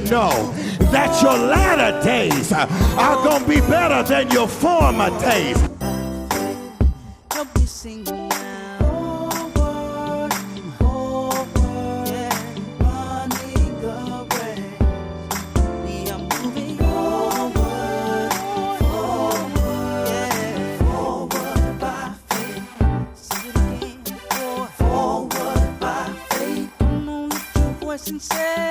know that your latter days are going to be better than your former days. Help me sing now. And say,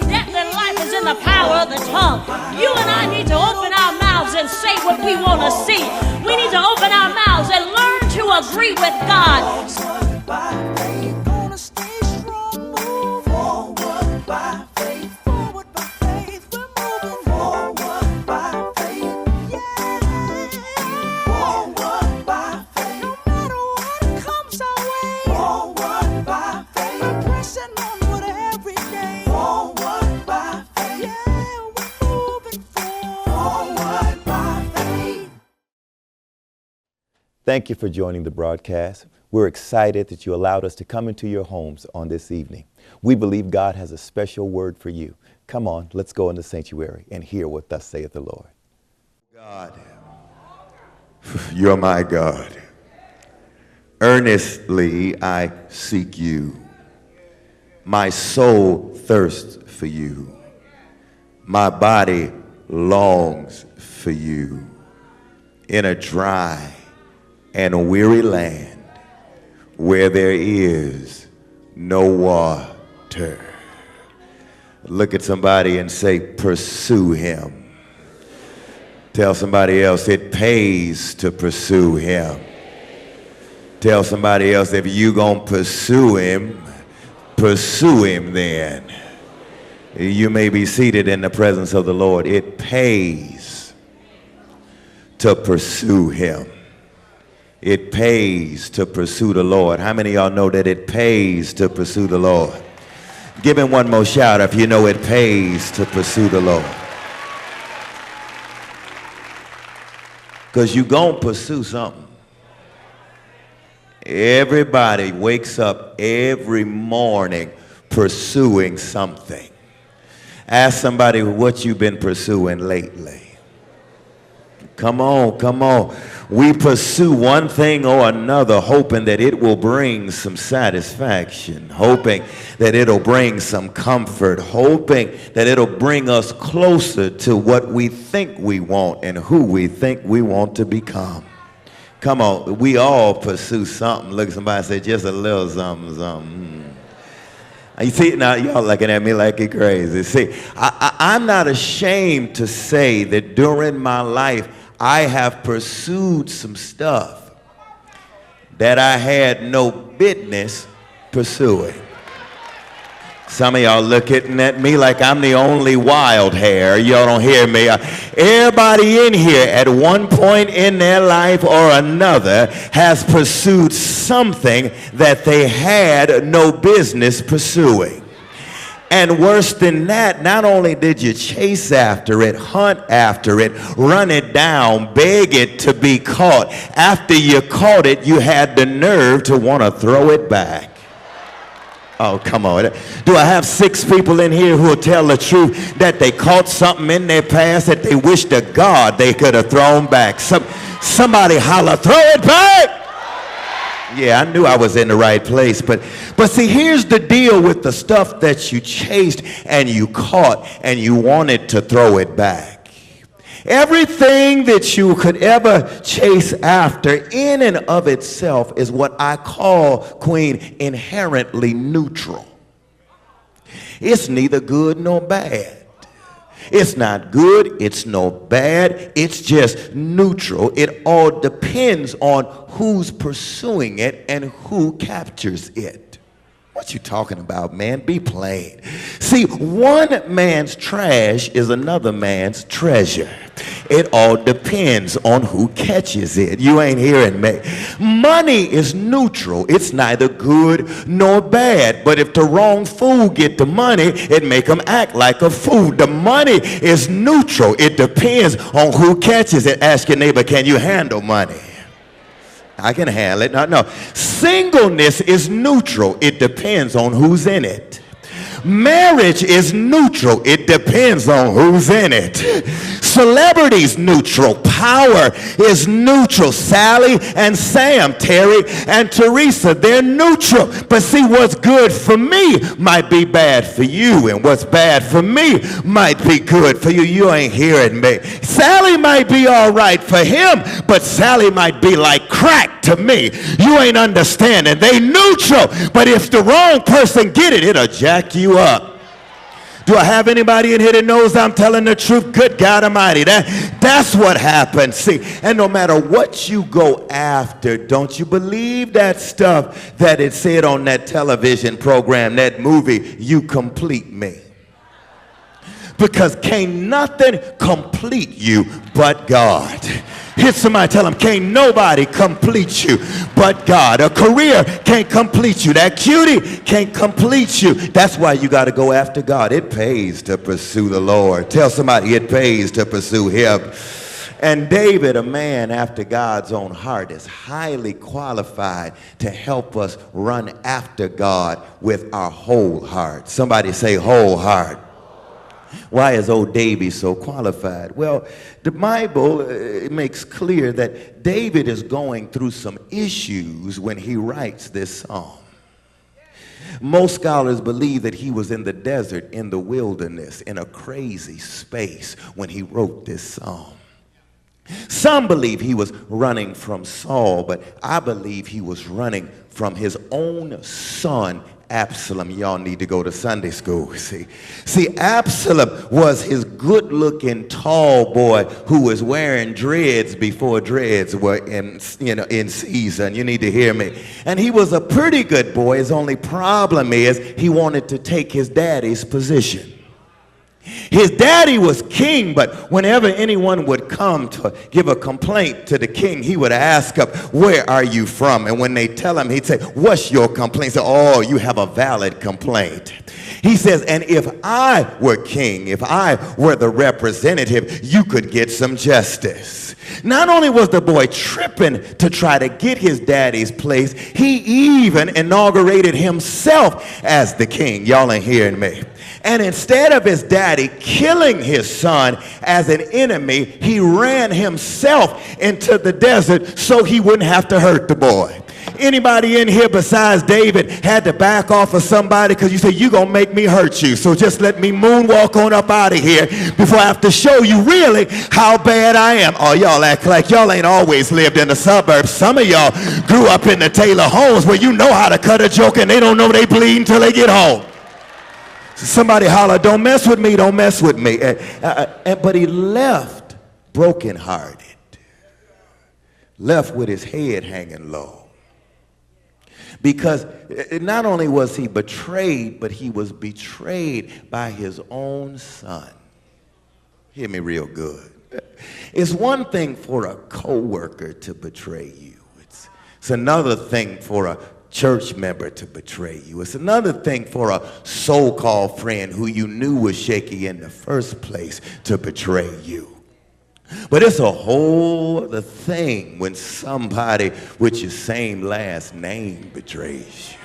death and life is in the power of the tongue. You and I need to open our mouths and say what we want to see. We need to open our mouths and learn to agree with God. Forward by faith, gonna stay strong, move forward by faith, forward by faith, we're moving forward by faith, yeah, forward by faith, no matter what comes our way, forward by faith, we're pressing onward every day, forward by faith, yeah, we're moving forward by faith. Thank you for joining the broadcast. We're excited that you allowed us to come into your homes on this evening. We believe God has a special word for you. Come on, let's go in the sanctuary and hear what thus saith the Lord. God, you're my God. Earnestly I seek you. My soul thirsts for you. My body longs for you. In a dry and a weary land where there is no water. Look at somebody and say, pursue him. Tell somebody else, it pays to pursue him. Tell somebody else, if you gonna pursue him then. You may be seated in the presence of the Lord. It pays to pursue him. It pays to pursue the Lord. How many of y'all know that it pays to pursue the Lord? Give him one more shout if you know it pays to pursue the Lord. Because you're going to pursue something. Everybody wakes up every morning pursuing something. Ask somebody what you've been pursuing lately. Come on, come on. We pursue one thing or another, hoping that it will bring some satisfaction, hoping that it'll bring some comfort, hoping that it'll bring us closer to what we think we want and who we think we want to become. Come on, we all pursue something. Look at somebody and say, just a little something, something. You see, now y'all looking at me like you're crazy. See, I'm not ashamed to say that during my life, I have pursued some stuff that I had no business pursuing. Some of y'all looking at me like I'm the only wild hair. Y'all don't hear me. Everybody in here at one point in their life or another has pursued something that they had no business pursuing. And worse than that, not only did you chase after it, hunt after it, run it down, beg it to be caught, after you caught it, you had the nerve to want to throw it back. Oh, come on. Do I have 6 people in here who will tell the truth that they caught something in their past that they wish to God they could have thrown back? Somebody holler, throw it back! Yeah, I knew I was in the right place. But see, here's the deal with the stuff that you chased and you caught and you wanted to throw it back. Everything that you could ever chase after in and of itself is what I call, Queen, inherently neutral. It's neither good nor bad. It's not good, it's no bad, it's just neutral. It all depends on who's pursuing it and who captures it. What you talking about, man? Be plain. See, one man's trash is another man's treasure. It all depends on who catches it. You ain't hearing me. Money is neutral. It's neither good nor bad. But if the wrong fool get the money, it make them act like a fool. The money is neutral. It depends on who catches it. Ask your neighbor, can you handle money? I can handle it. No. Singleness is neutral. It depends on who's in it. Marriage is neutral. It depends on who's in it. Celebrity's neutral. Power is neutral. Sally and Sam, Terry and Teresa, they're neutral. But see, what's good for me might be bad for you, and what's bad for me might be good for you. You ain't hearing me. Sally might be all right for him, but Sally might be like crack to me. You ain't understanding. They neutral, but if the wrong person get it, it'll jack you up. Do I have anybody in here that knows I'm telling the truth? Good God Almighty. That's what happens. See, and no matter what you go after, don't you believe that stuff that it said on that television program, that movie, You Complete Me. Because can't nothing complete you but God. Hit somebody, tell them, can't nobody complete you but God. A career can't complete you. That cutie can't complete you. That's why you got to go after God. It pays to pursue the Lord. Tell somebody it pays to pursue him. And David, a man after God's own heart, is highly qualified to help us run after God with our whole heart. Somebody say whole heart. Why is old Davy so qualified? Well, the Bible it makes clear that David is going through some issues when he writes this psalm. Most scholars believe that he was in the desert, in the wilderness, in a crazy space when he wrote this psalm. Some believe he was running from Saul, but I believe he was running from his own son, Absalom. Y'all need to go to Sunday school. See, Absalom was his good-looking tall boy who was wearing dreads before dreads were in season. You need to hear me. And he was a pretty good boy. His only problem is he wanted to take his daddy's position. His daddy was king, but whenever anyone would come to give a complaint to the king, he would ask him, where are you from? And when they tell him, he'd say, what's your complaint? He said, oh, you have a valid complaint. He says, and if I were king, if I were the representative, you could get some justice. Not only was the boy tripping to try to get his daddy's place, he even inaugurated himself as the king. Y'all ain't hearing me. And instead of his daddy killing his son as an enemy, he ran himself into the desert so he wouldn't have to hurt the boy. Anybody in here besides David had to back off of somebody because you say, you're going to make me hurt you. So just let me moonwalk on up out of here before I have to show you really how bad I am. Oh, y'all act like y'all ain't always lived in the suburbs. Some of y'all grew up in the Taylor homes where you know how to cut a joke and they don't know they bleed until they get home. Somebody holler, don't mess with me, don't mess with me. But he left brokenhearted, left with his head hanging low. Because not only was he betrayed, but he was betrayed by his own son. Hear me real good. It's one thing for a coworker to betray you. It's another thing for a church member to betray you. It's another thing for a so-called friend who you knew was shaky in the first place to betray you. But it's a whole other thing when somebody with your same last name betrays you.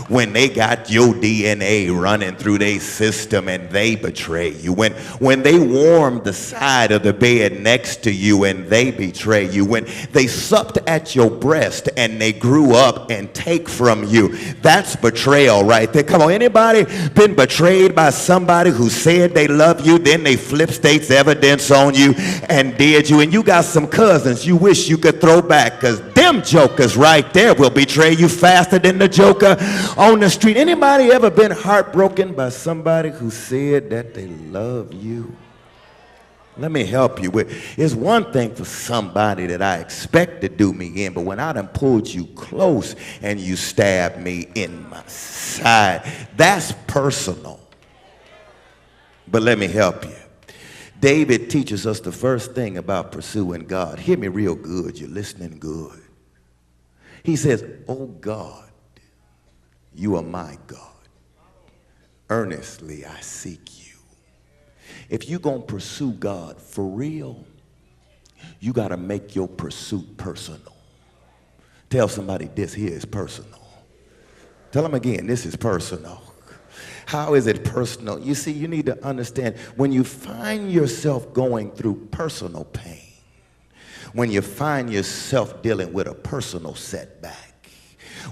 When they got your DNA running through their system and they betray you. When they warm the side of the bed next to you and they betray you. When they supped at your breast and they grew up and take from you. That's betrayal right there. Come on, anybody been betrayed by somebody who said they love you, then they flip state's evidence on you and did you, and you got some cousins you wish you could throw back, because them jokers right there will betray you faster than the joker on the street. Anybody ever been heartbroken by somebody who said that they love you? Let me help you with, it's one thing for somebody that I expect to do me in, but when I done pulled you close and you stabbed me in my side, that's personal. But let me help you. David teaches us the first thing about pursuing God. Hear me real good. You're listening good. He says, oh God, you are my God. Earnestly I seek you. If you're going to pursue God for real, you got to make your pursuit personal. Tell somebody this here is personal. Tell them again, this is personal. How is it personal? You see, you need to understand when you find yourself going through personal pain, when you find yourself dealing with a personal setback,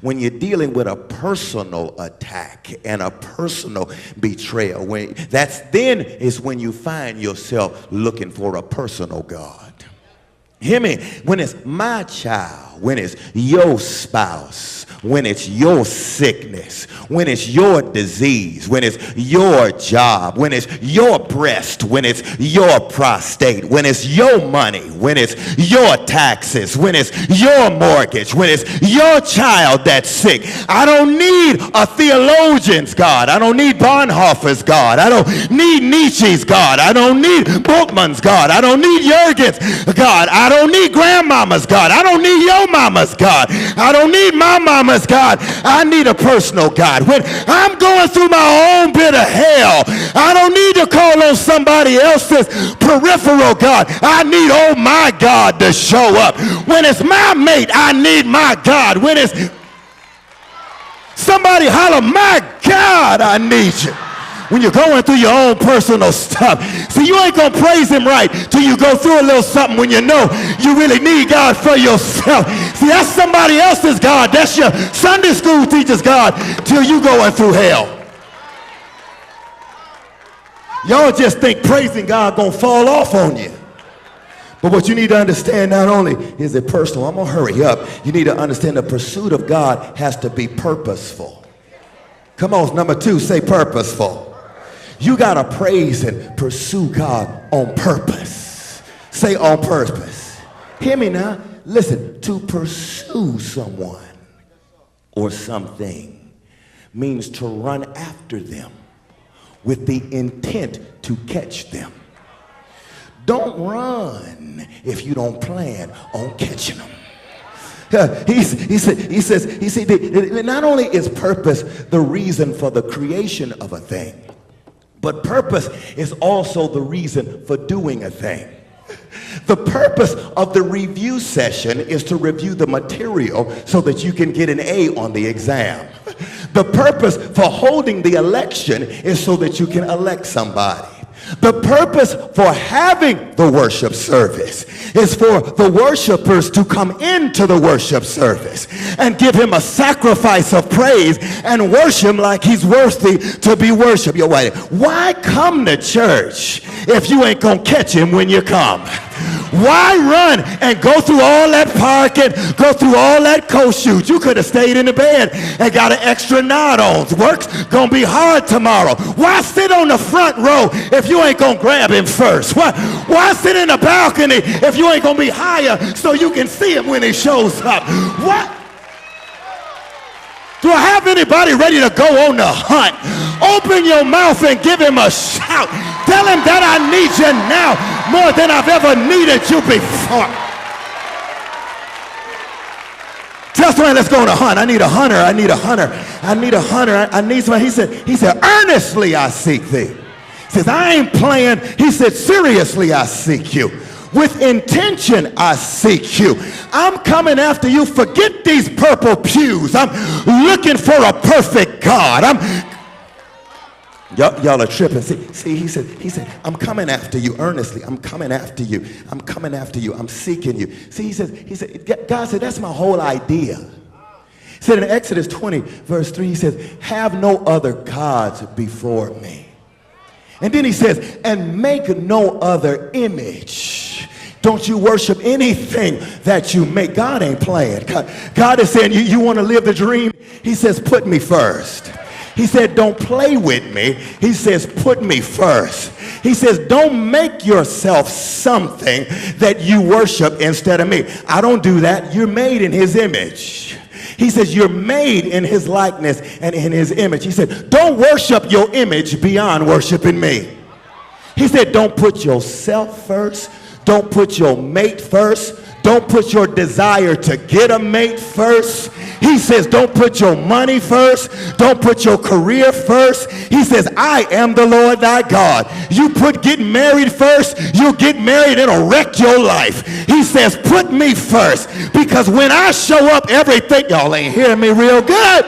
when you're dealing with a personal attack and a personal betrayal, then is when you find yourself looking for a personal God. Hear me? When it's my child, when it's your spouse, when it's your sickness, when it's your disease, when it's your job, when it's your breast, when it's your prostate, when it's your money, when it's your taxes, when it's your mortgage, when it's your child that's sick. I don't need a theologian's God. I don't need Bonhoeffer's God. I don't need Nietzsche's God. I don't need Bultmann's God. I don't need Jurgen's God. I don't need grandmama's God. I don't need your mama's God. I don't need my mama's God. I need a personal God. When I'm going through my own bit of hell, I don't need to call on somebody else's peripheral God. I need, oh my God, to show up. When it's my mate, I need my God. When it's somebody holler, my God, I need you. When you're going through your own personal stuff. See, you ain't going to praise him right till you go through a little something when you know you really need God for yourself. See, that's somebody else's God. That's your Sunday school teacher's God till you going through hell. Y'all just think praising God going to fall off on you. But what you need to understand, not only is it personal, I'm going to hurry up. You need to understand the pursuit of God has to be purposeful. Come on, number 2, say purposeful. You got to praise and pursue God on purpose. Say on purpose. Hear me now. Listen, to pursue someone or something means to run after them with the intent to catch them. Don't run if you don't plan on catching them. He said, not only is purpose the reason for the creation of a thing, but purpose is also the reason for doing a thing. The purpose of the review session is to review the material so that you can get an A on the exam. The purpose for holding the election is so that you can elect somebody. The purpose for having the worship service is for the worshipers to come into the worship service and give him a sacrifice of praise and worship him like he's worthy to be worshiped. Why come to church if you ain't gonna catch him when you come? Why run and go through all that parking, go through all that coat shoot? You could have stayed in the bed and got an extra nod on. Work's gonna be hard tomorrow. Why sit on the front row if you ain't gonna grab him first? Why sit in the balcony if you ain't gonna be higher so you can see him when he shows up? What? Do I have anybody ready to go on the hunt? Open your mouth and give him a shout. Tell him that I need you now more than I've ever needed you before. Tell somebody, let's go on a hunt. I need a hunter. I need a hunter. I need a hunter. I need somebody. He said, earnestly I seek thee. He says, I ain't playing. He said, seriously I seek you. With intention I seek you. I'm coming after you. Forget these purple pews. I'm looking for a perfect God. Y'all are tripping. See, he said, I'm coming after you earnestly. I'm coming after you. I'm coming after you. I'm seeking you. See, he said, God said, that's my whole idea. He said in Exodus 20, verse 3, he says, have no other gods before me. And then he says, and make no other image. Don't you worship anything that you make. God ain't playing. God is saying, you want to live the dream? He says, put me first. He said, don't play with me. He says, put me first. He says, don't make yourself something that you worship instead of me. I don't do that. You're made in his image. He says, you're made in his likeness and in his image. He said, don't worship your image beyond worshiping me. He said, don't put yourself first. Don't put your mate first. Don't put your desire to get a mate first. He says, don't put your money first. Don't put your career first. He says, I am the Lord thy God. You put getting married first, you'll get married, it'll wreck your life. He says, put me first. Because when I show up, everything, y'all ain't hearing me real good.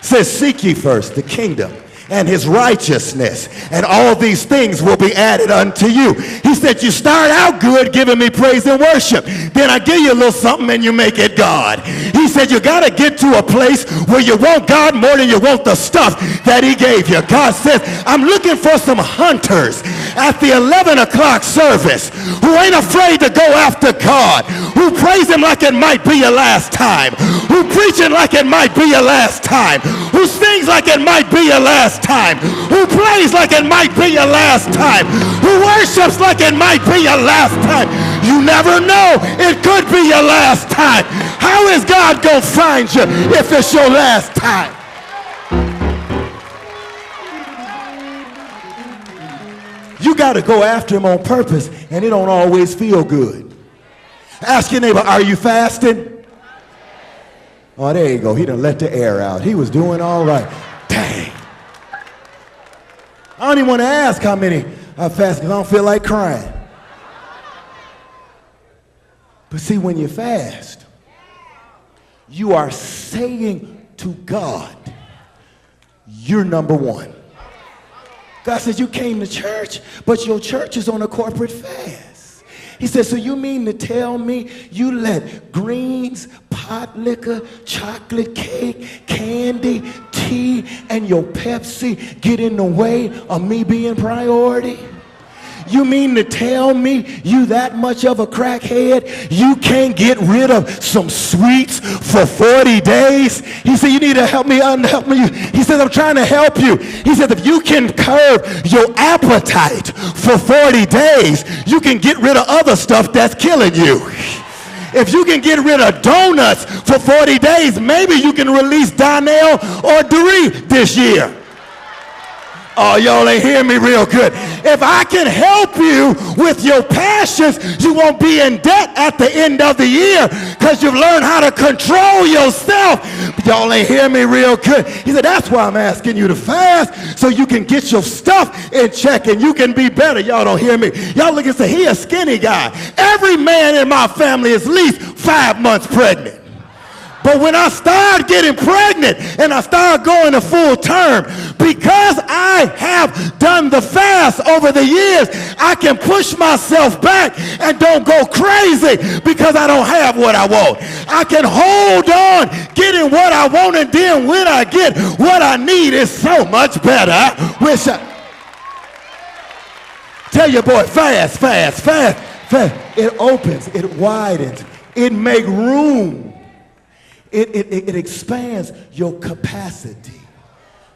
Says, seek ye first the kingdom and his righteousness, and all these things will be added unto you. He said, you start out good giving me praise and worship. Then I give you a little something and you make it God. He said, you got to get to a place where you want God more than you want the stuff that he gave you. God says, I'm looking for some hunters at the 11 o'clock service who ain't afraid to go after God, who praise him like it might be your last time, who preaching like it might be your last time, who sings like it might be your last time, who plays like it might be your last time, who worships like it might be your last time. You never know. It could be your last time. How is God going to find you if it's your last time? You got to go after him on purpose, and it don't always feel good. Ask your neighbor, are you fasting? Oh, there you go. He done let the air out. He was doing all right. Dang. I don't even want to ask how many I fast because I don't feel like crying. But see, when you fast, you are saying to God, you're number one. God says you came to church, but your church is on a corporate fast. He says, so you mean to tell me you let greens, pot liquor, chocolate cake, candy, tea, and your Pepsi get in the way of me being priority? You mean to tell me you that much of a crackhead, you can't get rid of some sweets for 40 days? He said, you need to help me. He said, I'm trying to help you. He said, if you can curb your appetite for 40 days, you can get rid of other stuff that's killing you. If you can get rid of donuts for 40 days, maybe you can release Donnell or Doree this year. Oh, y'all ain't hear me real good. If I can help you with your passions, you won't be in debt at the end of the year because you've learned how to control yourself. But y'all ain't hear me real good. He said, that's why I'm asking you to fast, so you can get your stuff in check and you can be better. Y'all don't hear me. Y'all look and say, he a skinny guy. Every man in my family is at least 5 months pregnant. But when I started getting pregnant and I started going to full term, because I have done the fast over the years, I can push myself back and don't go crazy because I don't have what I want. I can hold on getting what I want, and then when I get what I need, it's so much better. I wish I... Tell your boy, fast, fast, fast, fast. It opens, it widens, it makes room. It expands your capacity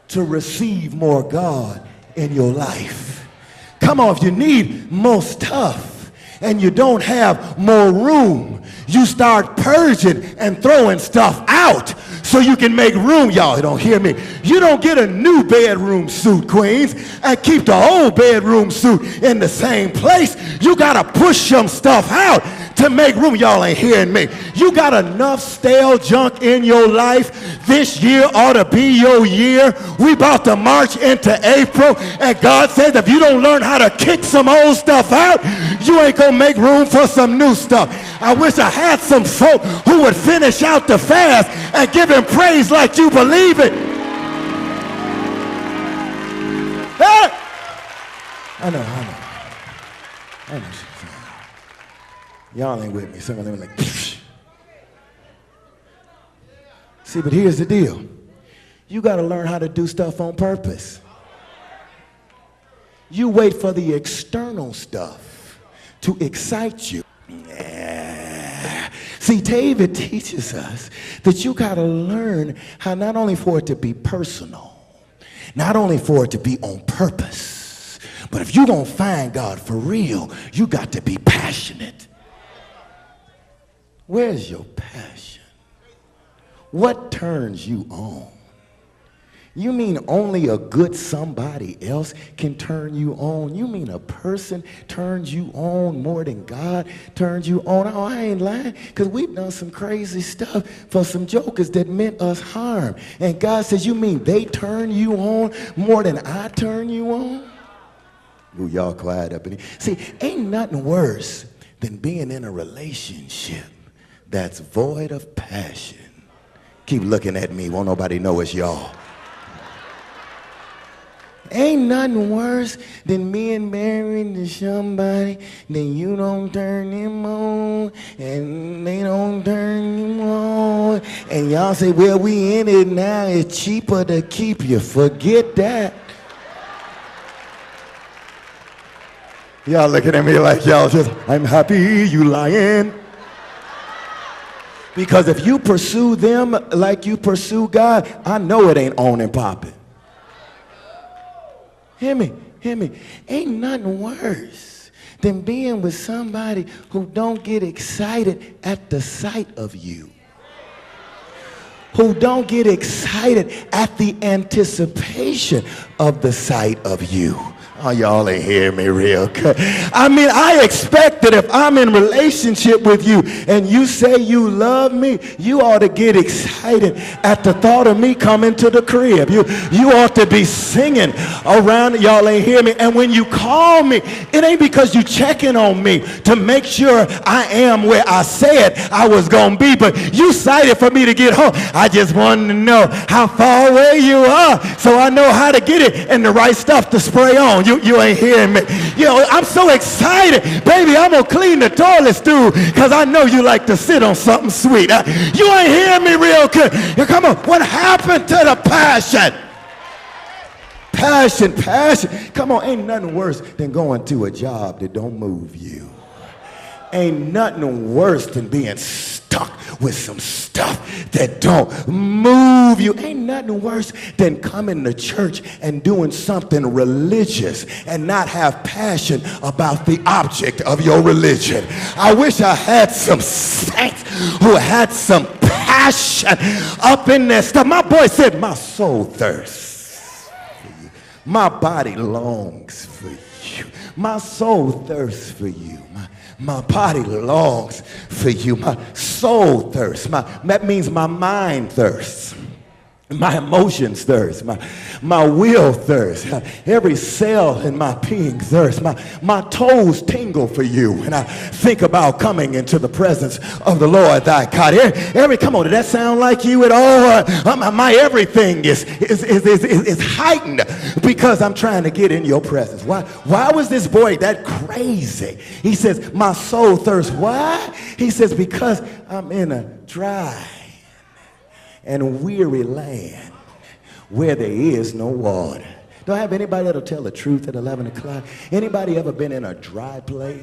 to receive more God in your life. Come on, if you need more stuff and you don't have more room, you start purging and throwing stuff out so you can make room. Y'all don't hear me. You don't get a new bedroom suit, queens, and keep the old bedroom suit in the same place. You got to push some stuff out to make room. Y'all ain't hearing me. You got enough stale junk in your life. This year ought to be your year. We about to march into April, and God says if you don't learn how to kick some old stuff out, you ain't gonna make room for some new stuff. I wish I had some folk who would finish out the fast and give him praise like you believe it. Hey! I know. Y'all ain't with me. Some of them are like, psh. See, but here's the deal. You got to learn how to do stuff on purpose. You wait for the external stuff to excite you. Yeah. See, David teaches us that you got to learn how not only for it to be personal, not only for it to be on purpose, but if you're going to find God for real, you got to be passionate. Where's your passion? What turns you on? You mean only a good somebody else can turn you on? You mean a person turns you on more than God turns you on? Oh, I ain't lying, because we've done some crazy stuff for some jokers that meant us harm. And God says, you mean they turn you on more than I turn you on? Ooh, y'all quiet up in here. See, ain't nothing worse than being in a relationship that's void of passion. Keep looking at me. Won't nobody know it's y'all. Ain't nothing worse than being married to somebody, then you don't turn them on, and they don't turn you on. And y'all say, well, we in it now. It's cheaper to keep you. Forget that. Y'all looking at me like y'all just, I'm happy you lying. Because if you pursue them like you pursue God, I know it ain't on and popping. Hear me. Ain't nothing worse than being with somebody who don't get excited at the sight of you. Who don't get excited at the anticipation of the sight of you. Oh, y'all ain't hear me real good. I mean, I expect that if I'm in relationship with you and you say you love me, you ought to get excited at the thought of me coming to the crib. You ought to be singing around. Y'all ain't hear me. And when you call me, it ain't because you checking on me to make sure I am where I said I was going to be, but you excited for me to get home. I just wanted to know how far away you are so I know how to get it and the right stuff to spray on. You ain't hearing me. You know, I'm so excited. Baby, I'm going to clean the toilet stool because I know you like to sit on something sweet. You ain't hearing me real good. Come on. What happened to the passion? Passion. Come on. Ain't nothing worse than going to a job that don't move you. Ain't nothing worse than being stuck with some stuff that don't move you. Ain't nothing worse than coming to church and doing something religious and not have passion about the object of your religion. I wish I had some saints who had some passion up in their stuff. My boy said, my soul thirsts for you. My body longs for you. My soul thirsts for you. My body longs for you. My soul thirsts. That means my mind thirsts. My emotions thirst. My will thirsts. Every cell in my being thirsts. My toes tingle for you when I think about coming into the presence of the Lord thy God. Come on, did that sound like you at all? My everything is heightened because I'm trying to get in your presence. Why was this boy that crazy? He says, my soul thirsts. Why? He says, because I'm in a dry and weary land where there is no water. Do I have anybody that'll tell the truth at 11 o'clock? Anybody ever been in a dry place?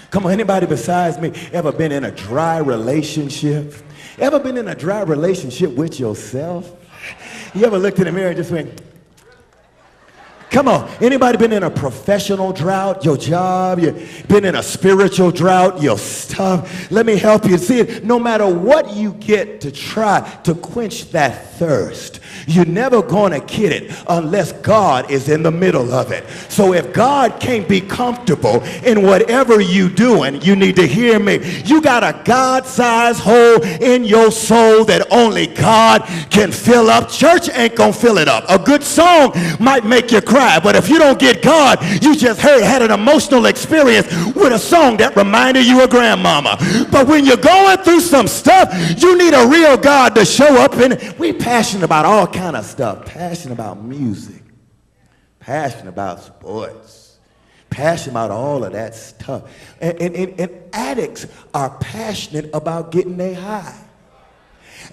Come on, anybody besides me ever been in a dry relationship? Ever been in a dry relationship with yourself? You ever looked in the mirror and just went, come on, anybody been in a professional drought, your job? You've been in a spiritual drought, your stuff? Let me help you. See it, no matter what you get to try to quench that thirst, you're never gonna get it unless God is in the middle of it. So if God can't be comfortable in whatever you doing, you need to hear me. You got a God-sized hole in your soul that only God can fill up. Church ain't gonna fill it up. A good song might make you cry, but if you don't get God, you just had an emotional experience with a song that reminded you of grandmama. But when you're going through some stuff, you need a real God to show up. And we passionate about all kind of stuff. Passionate about music. Passionate about sports. Passionate about all of that stuff. And addicts are passionate about getting their high.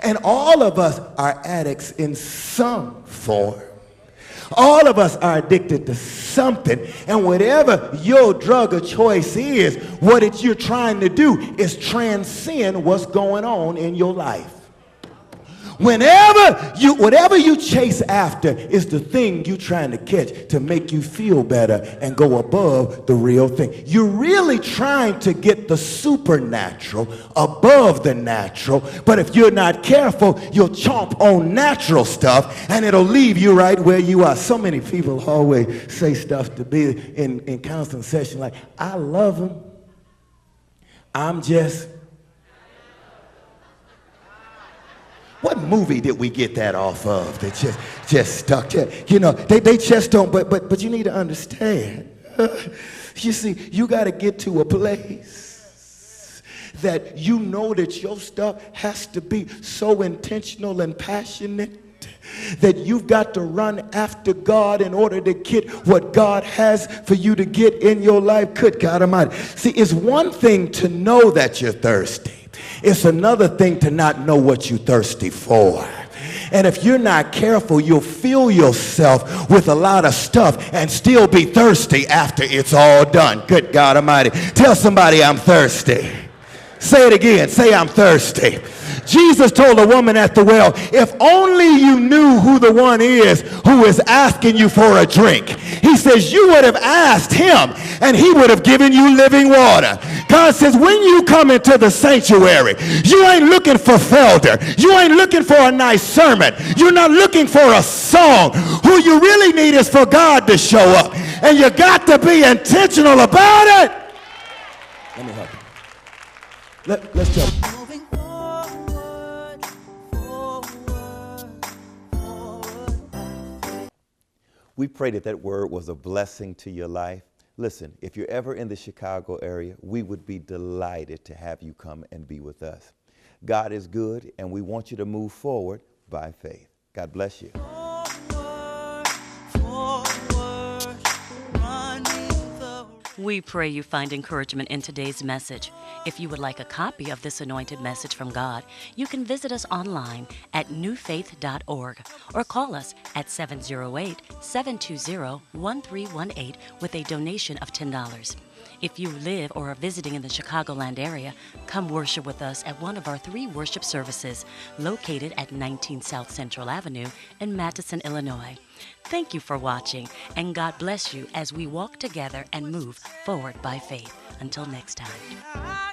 And all of us are addicts in some form. All of us are addicted to something, and whatever your drug of choice is, what you're trying to do is transcend what's going on in your life. Whatever you chase after is the thing you're trying to catch to make you feel better and go above the real thing. You're really trying to get the supernatural above the natural, but if you're not careful, you'll chomp on natural stuff and it'll leave you right where you are. So many people always say stuff to be in counseling session like, I love him. I'm just... What movie did we get that off of that just stuck? You know, they just don't, but you need to understand. You see, you got to get to a place that you know that your stuff has to be so intentional and passionate that you've got to run after God in order to get what God has for you to get in your life. Good God Almighty. See, it's one thing to know that you're thirsty. It's another thing to not know what you're thirsty for. And if you're not careful, you'll fill yourself with a lot of stuff and still be thirsty after it's all done. Good God Almighty. Tell somebody, I'm thirsty. Say it again. Say, I'm thirsty. Jesus told a woman at the well, if only you knew who the one is who is asking you for a drink. He says you would have asked him and he would have given you living water. God says when you come into the sanctuary, you ain't looking for Felder. You ain't looking for a nice sermon. You're not looking for a song. Who you really need is for God to show up. And you got to be intentional about it. Let me help you. Let's jump. Moving forward, forward, forward. We pray that that word was a blessing to your life. Listen, if you're ever in the Chicago area, we would be delighted to have you come and be with us. God is good, and we want you to move forward by faith. God bless you. We pray you find encouragement in today's message. If you would like a copy of this anointed message from God, you can visit us online at newfaith.org or call us at 708-720-1318 with a donation of $10. If you live or are visiting in the Chicagoland area, come worship with us at one of our 3 worship services located at 19 South Central Avenue in Matteson, Illinois. Thank you for watching, and God bless you as we walk together and move forward by faith. Until next time.